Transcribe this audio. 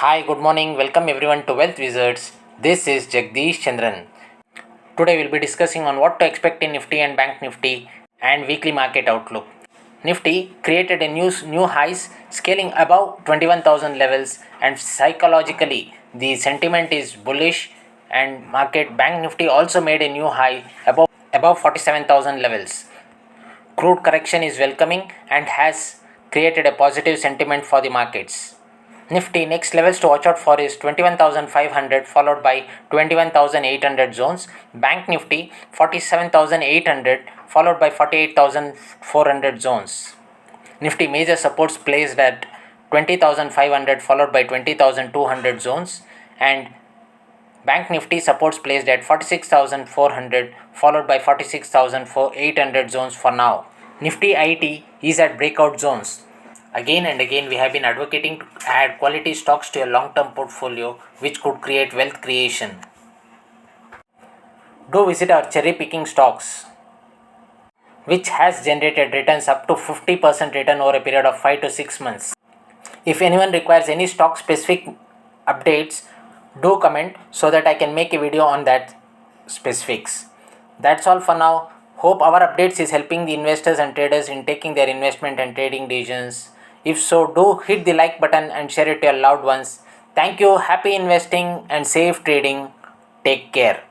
Hi, good morning. Welcome everyone to Wealth Wizards. This is Jagdish Chandran. Today we'll be discussing on what to expect in Nifty and Bank Nifty and weekly market outlook. Nifty created a new highs scaling above 21,000 levels, and psychologically the sentiment is bullish, and market Bank Nifty also made a new high above 47,000 levels. Crude correction is welcoming and has created a positive sentiment for the markets. Nifty next levels to watch out for is 21,500 followed by 21,800 zones. Bank Nifty 47,800 followed by 48,400 zones. Nifty major supports placed at 20,500 followed by 20,200 zones, and Bank Nifty supports placed at 46,400 followed by 46,800 zones for now. Nifty IT is at breakout zones. Again and again, we have been advocating to add quality stocks to your long-term portfolio, which could create wealth creation. Do visit our cherry picking stocks, which has generated returns up to 50% return over a period of 5 to 6 months. If anyone requires any stock specific updates, do comment so that I can make a video on that specifics. That's all for now. Hope our updates is helping the investors and traders in taking their investment and trading decisions. If so, do hit the like button and share it to your loved ones. Thank you. Happy investing and safe trading. Take care.